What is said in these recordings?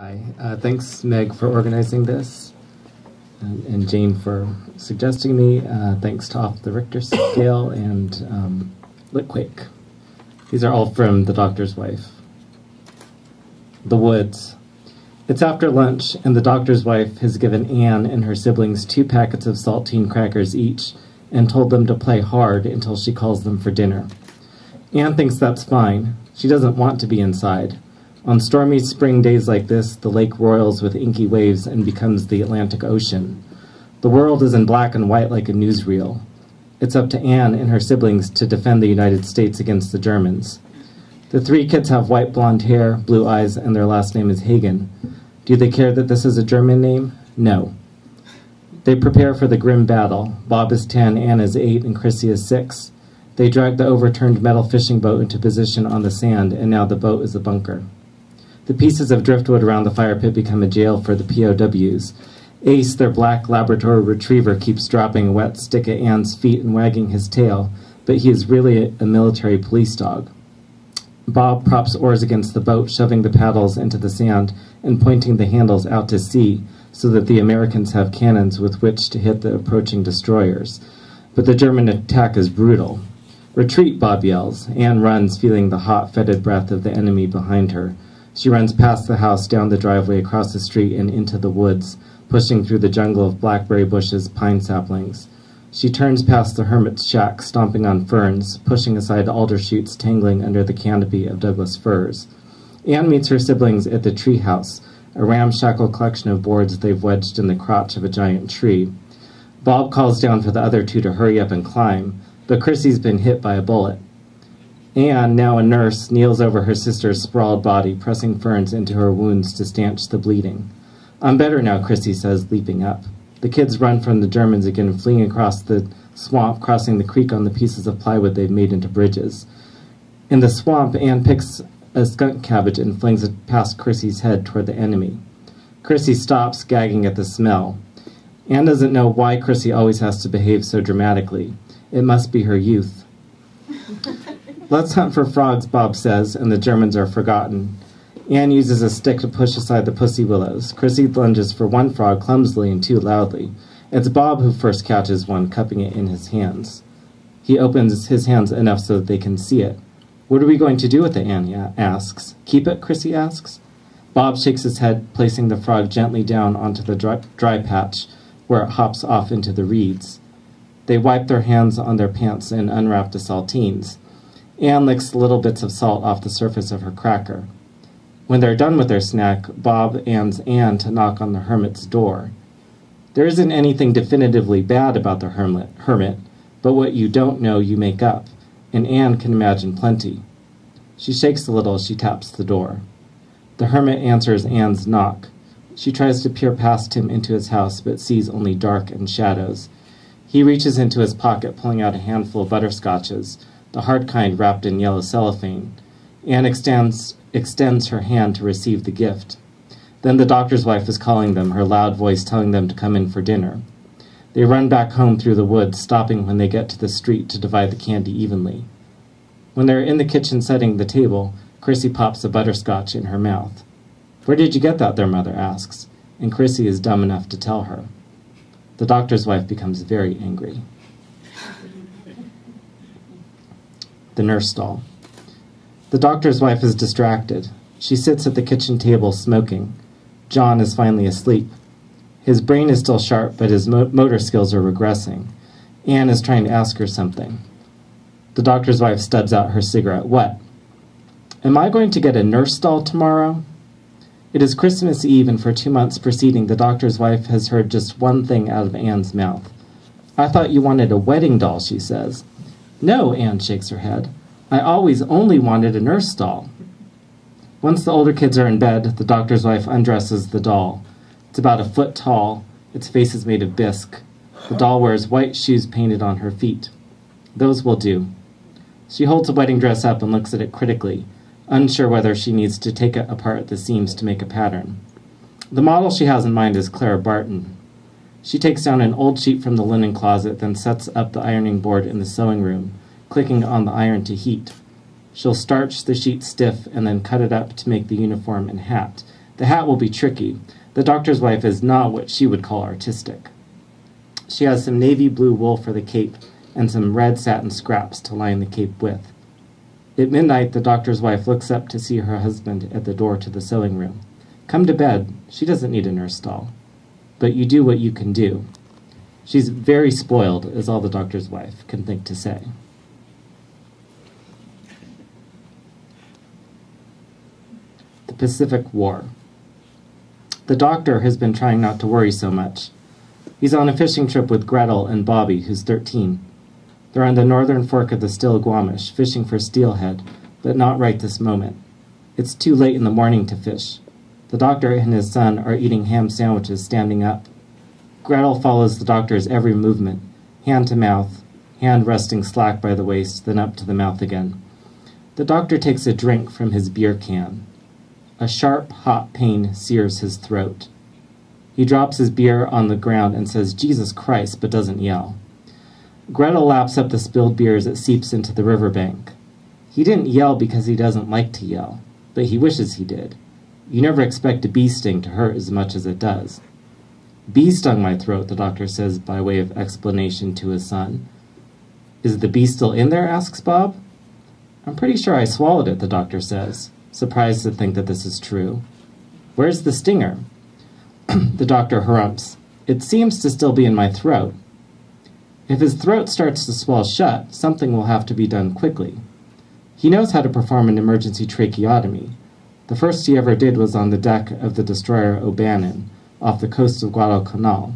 Hi. Thanks, Meg, for organizing this, and Jane for suggesting me. Thanks to Off the Richter Scale and Litquake. These are all from The Doctor's Wife. The Woods. It's after lunch, and the doctor's wife has given Anne and her siblings 2 packets of saltine crackers each and told them to play hard until she calls them for dinner. Anne thinks that's fine. She doesn't want to be inside. On stormy spring days like this, the lake roils with inky waves and becomes the Atlantic Ocean. The world is in black and white like a newsreel. It's up to Anne and her siblings to defend the United States against the Germans. The 3 kids have white blonde hair, blue eyes, and their last name is Hagen. Do they care that this is a German name? No. They prepare for the grim battle. Bob is 10, Anne is 8, and Chrissy is 6. They drag the overturned metal fishing boat into position on the sand, and now the boat is a bunker. The pieces of driftwood around the fire pit become a jail for the POWs. Ace, their black Labrador retriever, keeps dropping a wet stick at Anne's feet and wagging his tail, but he is really a military police dog. Bob props oars against the boat, shoving the paddles into the sand and pointing the handles out to sea so that the Americans have cannons with which to hit the approaching destroyers. But the German attack is brutal. "Retreat," Bob yells. Anne runs, feeling the hot, fetid breath of the enemy behind her. She runs past the house, down the driveway, across the street, and into the woods, pushing through the jungle of blackberry bushes, pine saplings. She turns past the hermit's shack, stomping on ferns, pushing aside alder shoots tangling under the canopy of Douglas firs. Anne meets her siblings at the tree house, a ramshackle collection of boards they've wedged in the crotch of a giant tree. Bob calls down for the other 2 to hurry up and climb, but Chrissy's been hit by a bullet. Anne, now a nurse, kneels over her sister's sprawled body, pressing ferns into her wounds to stanch the bleeding. "I'm better now," Chrissy says, leaping up. The kids run from the Germans again, fleeing across the swamp, crossing the creek on the pieces of plywood they've made into bridges. In the swamp, Anne picks a skunk cabbage and flings it past Chrissy's head toward the enemy. Chrissy stops, gagging at the smell. Anne doesn't know why Chrissy always has to behave so dramatically. It must be her youth. "Let's hunt for frogs," Bob says, and the Germans are forgotten. Anne uses a stick to push aside the pussy willows. Chrissy lunges for 1 frog clumsily and 2 loudly. It's Bob who first catches one, cupping it in his hands. He opens his hands enough so that they can see it. "What are we going to do with it?" Anne asks. "Keep it?" Chrissy asks. Bob shakes his head, placing the frog gently down onto the dry patch, where it hops off into the reeds. They wipe their hands on their pants and unwrap the saltines. Anne licks little bits of salt off the surface of her cracker. When they're done with their snack, Bob asks Anne to knock on the hermit's door. There isn't anything definitively bad about the hermit, but what you don't know you make up, and Anne can imagine plenty. She shakes a little as she taps the door. The hermit answers Anne's knock. She tries to peer past him into his house, but sees only dark and shadows. He reaches into his pocket, pulling out a handful of butterscotches, the hard kind wrapped in yellow cellophane. Anne extends her hand to receive the gift. Then the doctor's wife is calling them, her loud voice telling them to come in for dinner. They run back home through the woods, stopping when they get to the street to divide the candy evenly. When they're in the kitchen setting the table, Chrissy pops a butterscotch in her mouth. "Where did you get that?" their mother asks, and Chrissy is dumb enough to tell her. The doctor's wife becomes very angry. The nurse stall. The doctor's wife is distracted. She sits at the kitchen table smoking. John is finally asleep. His brain is still sharp, but his motor skills are regressing. Anne is trying to ask her something. The doctor's wife stubs out her cigarette. "What?" "Am I going to get a nurse stall tomorrow?" It is Christmas Eve, and for 2 months preceding, the doctor's wife has heard just one thing out of Anne's mouth. "I thought you wanted a wedding doll," she says. "No," Anne shakes her head. "I always only wanted a nurse doll." Once the older kids are in bed, the doctor's wife undresses the doll. It's about 1 foot tall. Its face is made of bisque. The doll wears white shoes painted on her feet. Those will do. She holds the wedding dress up and looks at it critically, unsure whether she needs to take it apart at the seams to make a pattern. The model she has in mind is Clara Barton. She takes down an old sheet from the linen closet, then sets up the ironing board in the sewing room, clicking on the iron to heat. She'll starch the sheet stiff and then cut it up to make the uniform and hat, The hat will be tricky. The doctor's wife is not what she would call artistic. She has some navy blue wool for the cape and some red satin scraps to line the cape with. At midnight, the doctor's wife looks up to see her husband at the door to the sewing room. Come to bed. She doesn't need a nurse doll. But you do what you can do. She's very spoiled, is all the doctor's wife can think to say. The Pacific War. The doctor has been trying not to worry so much. He's on a fishing trip with Gretel and Bobby, who's 13. They're on the northern fork of the Still-Guamish, fishing for steelhead, but not right this moment. It's too late in the morning to fish. The doctor and his son are eating ham sandwiches standing up. Gretel follows the doctor's every movement, hand to mouth, hand resting slack by the waist, then up to the mouth again. The doctor takes a drink from his beer can. A sharp, hot pain sears his throat. He drops his beer on the ground and says, "Jesus Christ," but doesn't yell. Gretel laps up the spilled beer as it seeps into the riverbank. He didn't yell because he doesn't like to yell, but he wishes he did. You never expect a bee sting to hurt as much as it does. "Bee stung my throat," the doctor says by way of explanation to his son. "Is the bee still in there?" asks Bob. "I'm pretty sure I swallowed it," the doctor says, surprised to think that this is true. "Where's the stinger?" The doctor harumphs. "It seems to still be in my throat." If his throat starts to swell shut, something will have to be done quickly. He knows how to perform an emergency tracheotomy. The first he ever did was on the deck of the destroyer O'Bannon, off the coast of Guadalcanal.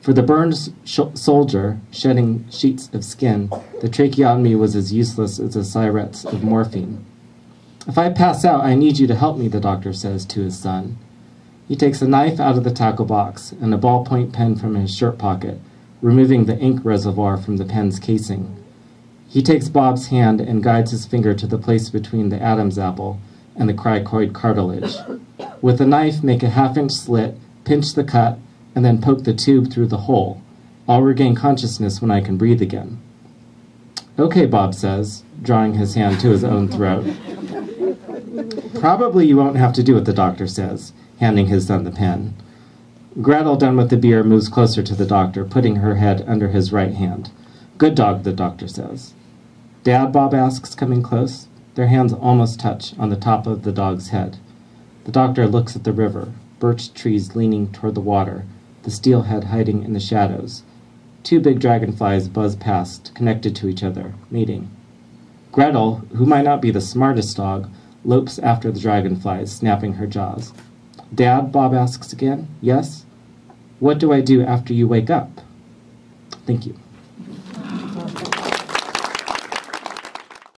For the burned soldier, shedding sheets of skin, the tracheotomy was as useless as a syrinx of morphine. "If I pass out, I need you to help me," the doctor says to his son. He takes a knife out of the tackle box and a ballpoint pen from his shirt pocket, removing the ink reservoir from the pen's casing. He takes Bob's hand and guides his finger to the place between the Adam's apple and the cricoid cartilage. With the knife, make a half-inch slit, pinch the cut, and then poke the tube through the hole. "I'll regain consciousness when I can breathe again." "Okay," Bob says, drawing his hand to his own throat. "Probably you won't have to do it," the doctor says, handing his son the pen. Gretel, done with the beer, moves closer to the doctor, putting her head under his right hand. "Good dog," the doctor says. "Dad?" Bob asks, coming close. Their hands almost touch on the top of the dog's head. The doctor looks at the river, birch trees leaning toward the water, the steelhead hiding in the shadows. Two big dragonflies buzz past, connected to each other, mating. Gretel, who might not be the smartest dog, lopes after the dragonflies, snapping her jaws. "Dad?" Bob asks again. "Yes?" "What do I do after you wake up?" Thank you.